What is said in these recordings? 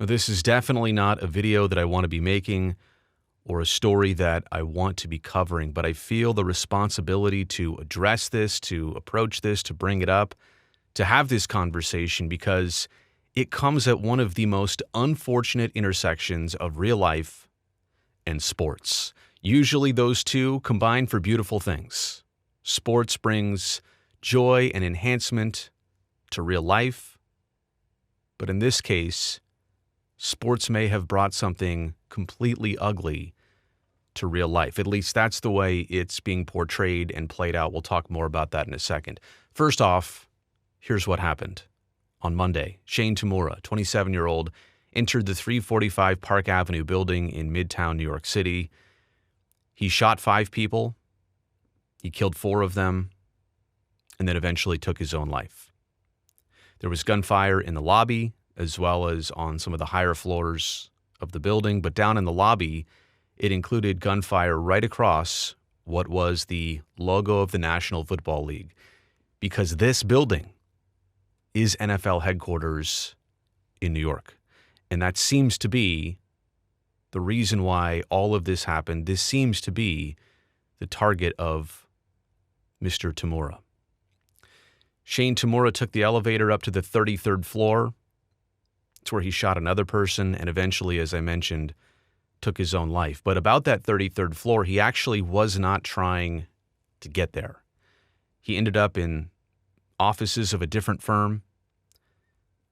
This is definitely not a video that I want to be making or a story that I want to be covering, but I feel the responsibility to address this, to approach this, to bring it up, to have this conversation because it comes at one of the most unfortunate intersections of real life and sports. Usually those two combine for beautiful things. Sports brings joy and enhancement to real life, but in this case, sports may have brought something completely ugly to real life. At least that's the way it's being portrayed and played out. We'll talk more about that in a second. First off, here's what happened. On Monday, Shane Tamura, 27-year-old, entered the 345 Park Avenue building in Midtown New York City. He shot 5 people. He killed 4 of them, and then eventually took his own life. There was gunfire in the lobby, as well as on some of the higher floors of the building. But down in the lobby, it included gunfire right across what was the logo of the National Football League, because this building is NFL headquarters in New York. And that seems to be the reason why all of this happened. This seems to be the target of Mr. Tamura. Shane Tamura took the elevator up to the 33rd floor. It's where he shot another person and eventually, as I mentioned, took his own life. But about that 33rd floor, he actually was not trying to get there. He ended up in offices of a different firm,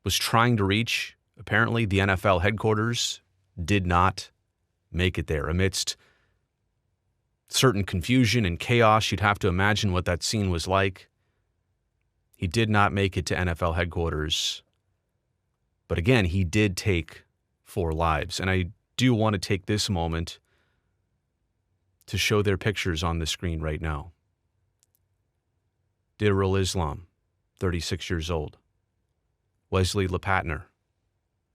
was trying to reach, apparently, the NFL headquarters, did not make it there. Amidst certain confusion and chaos, you'd have to imagine what that scene was like. He did not make it to NFL headquarters. But again, he did take 4 lives. And I do want to take this moment to show their pictures on the screen right now. Dirul Islam, 36 years old. Wesley LePatner,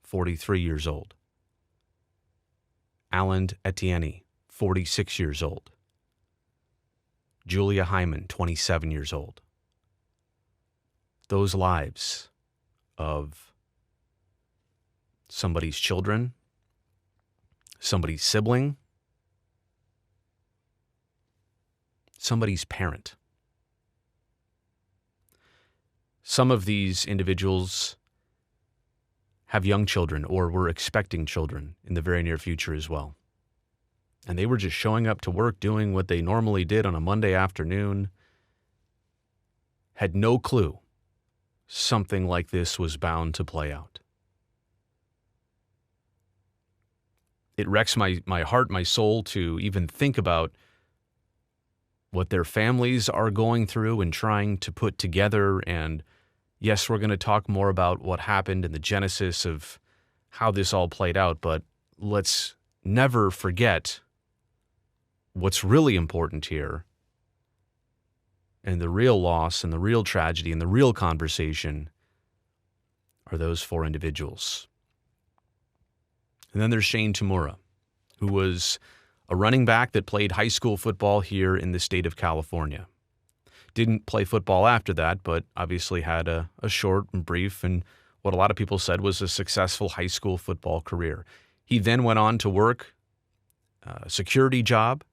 43 years old. Alan Etienne, 46 years old. Julia Hyman, 27 years old. Those lives of somebody's children, somebody's sibling, somebody's parent. Some of these individuals have young children or were expecting children in the very near future as well. And they were just showing up to work, doing what they normally did on a Monday afternoon, had no clue something like this was bound to play out. It wrecks my heart, my soul to even think about what their families are going through and trying to put together. And yes, we're going to talk more about what happened and the genesis of how this all played out, but let's never forget what's really important here. And the real loss and the real tragedy and the real conversation are those 4 individuals. And then there's Shane Tamura, who was a running back that played high school football here in the state of California. Didn't play football after that, but obviously had a short and brief and what a lot of people said was a successful high school football career. He then went on to work a security job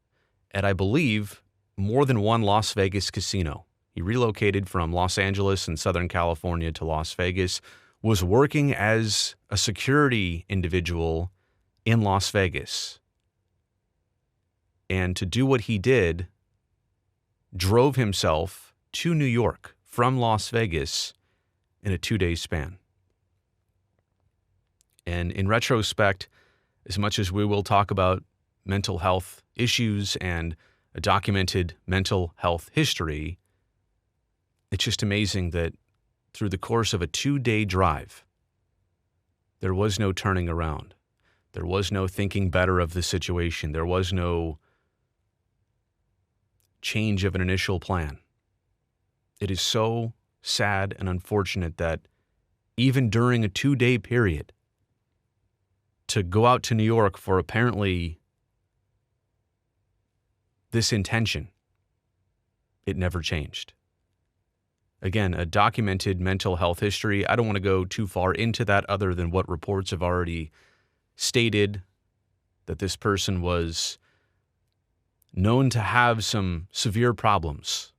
at, I believe, more than one Las Vegas casino. He relocated from Los Angeles in Southern California to Las Vegas, was working as a security individual in Las Vegas. And to do what he did, drove himself to New York from Las Vegas in a 2-day span. And in retrospect, as much as we will talk about mental health issues and a documented mental health history, it's just amazing that through the course of a 2-day drive, there was no turning around. There was no thinking better of the situation. There was no change of an initial plan. It is so sad and unfortunate that even during a 2-day period, to go out to New York for apparently this intention, it never changed. Again, a documented mental health history. I don't want to go too far into that other than what reports have already stated, that this person was known to have some severe problems.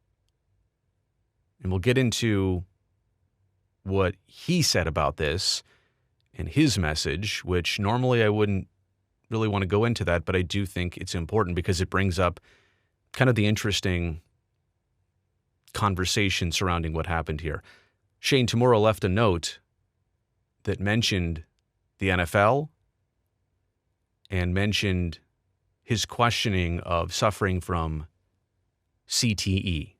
And we'll get into what he said about this and his message, which normally I wouldn't really want to go into that, but I do think it's important because it brings up kind of the interesting conversation surrounding what happened here. Shane Tamura left a note that mentioned the NFL and mentioned his questioning of suffering from CTE,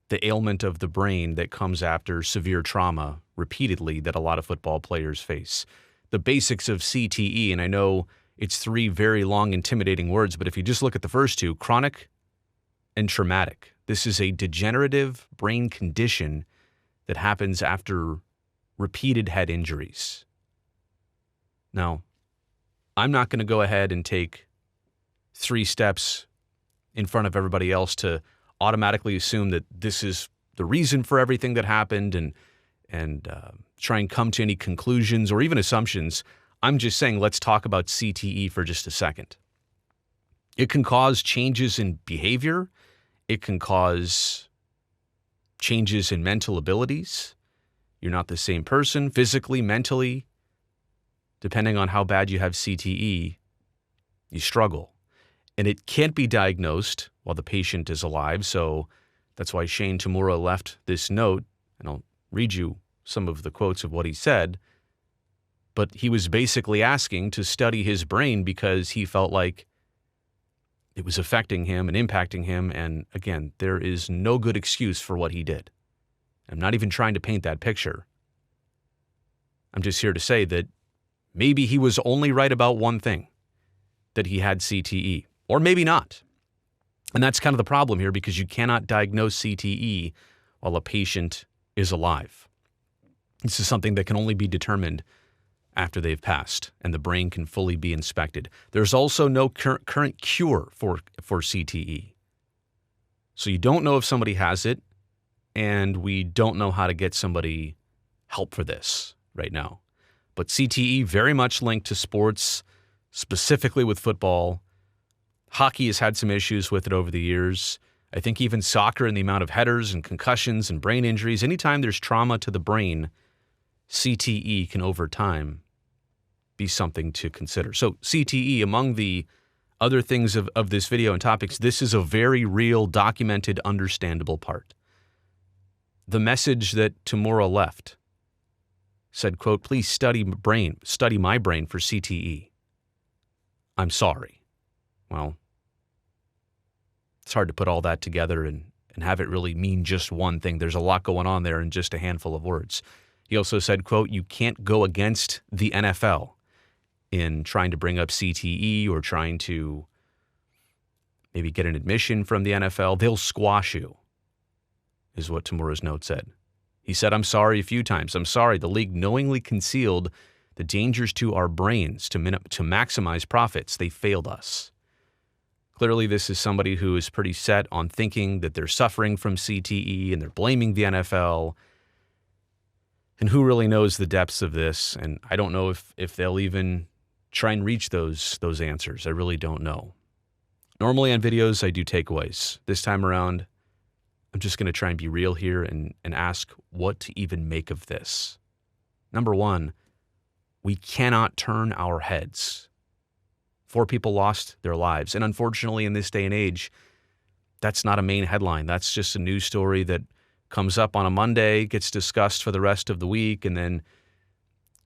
the ailment of the brain that comes after severe trauma repeatedly that a lot of football players face. The basics of CTE, and I know it's three very long, intimidating words, but if you just look at the first two, chronic and traumatic. This is a degenerative brain condition that happens after repeated head injuries. Now, I'm not going to go ahead and take 3 steps in front of everybody else to automatically assume that this is the reason for everything that happened and try and come to any conclusions or even assumptions. I'm just saying let's talk about CTE for just a second. It can cause changes in behavior. It can cause changes in mental abilities. You're not the same person physically, mentally. Depending on how bad you have CTE, you struggle. And it can't be diagnosed while the patient is alive. So that's why Shane Tamura left this note, and I'll read you some of the quotes of what he said. But he was basically asking to study his brain because he felt like it was affecting him and impacting him. And again, there is no good excuse for what he did. I'm not even trying to paint that picture. I'm just here to say that maybe he was only right about one thing, that he had CTE, or maybe not. And that's kind of the problem here because you cannot diagnose CTE while a patient is alive. This is something that can only be determined after they've passed and the brain can fully be inspected. There's also no current cure for CTE. So you don't know if somebody has it, and we don't know how to get somebody help for this right now. But CTE very much linked to sports, specifically with football. Hockey has had some issues with it over the years. I think even soccer and the amount of headers and concussions and brain injuries, anytime there's trauma to the brain, CTE can over time be something to consider. So CTE, among the other things of this video and topics, this is a very real, documented, understandable part. The message that Tamura left said, quote, "Please study my brain for CTE. I'm sorry." Well, it's hard to put all that together and have it really mean just one thing. There's a lot going on there in just a handful of words. He also said, quote, "You can't go against the NFL in trying to bring up CTE or trying to maybe get an admission from the NFL. They'll squash you," is what Tamura's note said. He said, "I'm sorry a few times. I'm sorry. The league knowingly concealed the dangers to our brains to maximize profits. They failed us." Clearly, this is somebody who is pretty set on thinking that they're suffering from CTE and they're blaming the NFL. And who really knows the depths of this? And I don't know if they'll even try and reach those answers. I really don't know. Normally on videos, I do takeaways. This time around, I'm just going to try and be real here and ask what to even make of this. Number one, we cannot turn our heads. 4 people lost their lives. And unfortunately, in this day and age, that's not a main headline. That's just a news story that comes up on a Monday, gets discussed for the rest of the week, and then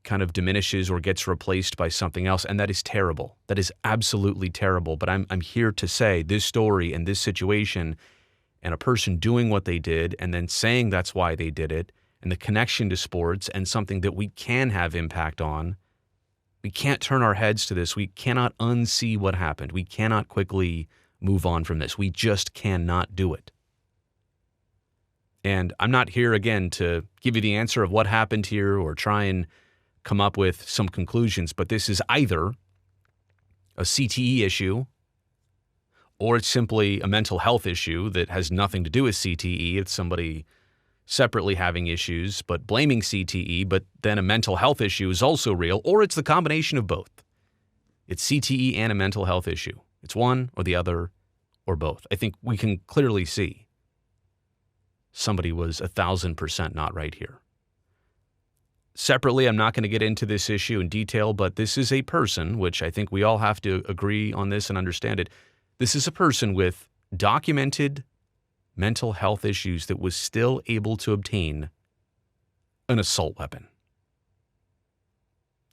kind of diminishes or gets replaced by something else. And that is terrible. That is absolutely terrible. But I'm here to say this story and this situation and a person doing what they did and then saying that's why they did it and the connection to sports and something that we can have impact on. We can't turn our heads to this. We cannot unsee what happened. We cannot quickly move on from this. We just cannot do it. And I'm not here, again, to give you the answer of what happened here or try and come up with some conclusions, but this is either a CTE issue or it's simply a mental health issue that has nothing to do with CTE. It's somebody separately having issues, but blaming CTE, but then a mental health issue is also real, or it's the combination of both. It's CTE and a mental health issue. It's one or the other or both. I think we can clearly see somebody was 1,000% not right here. Separately, I'm not going to get into this issue in detail, but this is a person, which I think we all have to agree on this and understand it. This is a person with documented mental health issues that was still able to obtain an assault weapon.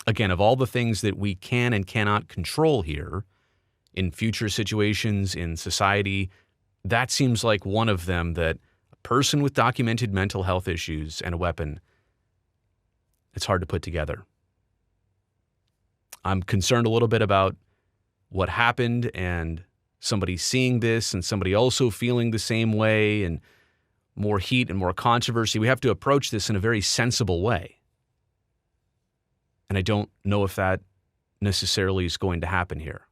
Again, of all the things that we can and cannot control here in future situations in society, that seems like one of them, that a person with documented mental health issues and a weapon, it's hard to put together. I'm concerned a little bit about what happened and somebody seeing this and somebody also feeling the same way, and more heat and more controversy. We have to approach this in a very sensible way. And I don't know if that necessarily is going to happen here.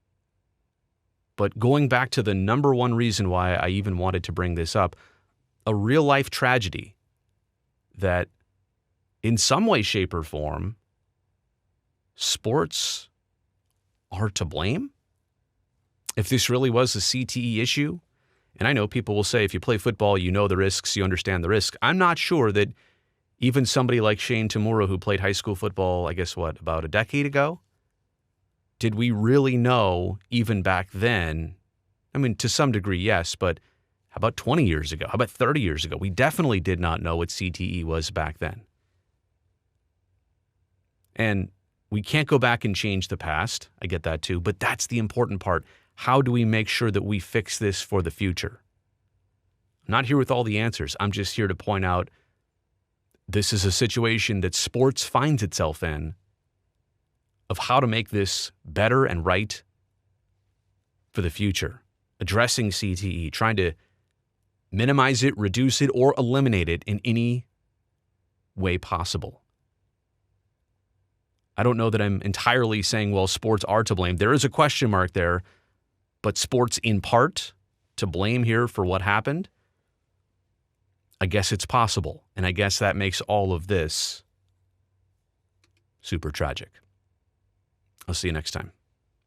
But going back to the number one reason why I even wanted to bring this up, a real life tragedy that in some way, shape, or form, sports are to blame. If this really was a CTE issue, and I know people will say if you play football, you know the risks, you understand the risk. I'm not sure that even somebody like Shane Tamura, who played high school football, I guess about a decade ago, did we really know even back then? I mean, to some degree, yes, but how about 20 years ago? How about 30 years ago? We definitely did not know what CTE was back then. And we can't go back and change the past. I get that too, but that's the important part. How do we make sure that we fix this for the future? I'm not here with all the answers. I'm just here to point out this is a situation that sports finds itself in, of how to make this better and right for the future. Addressing CTE, trying to minimize it, reduce it, or eliminate it in any way possible. I don't know that I'm entirely saying, well, sports are to blame. There is a question mark there, but sports in part to blame here for what happened? I guess it's possible. And I guess that makes all of this super tragic. I'll see you next time.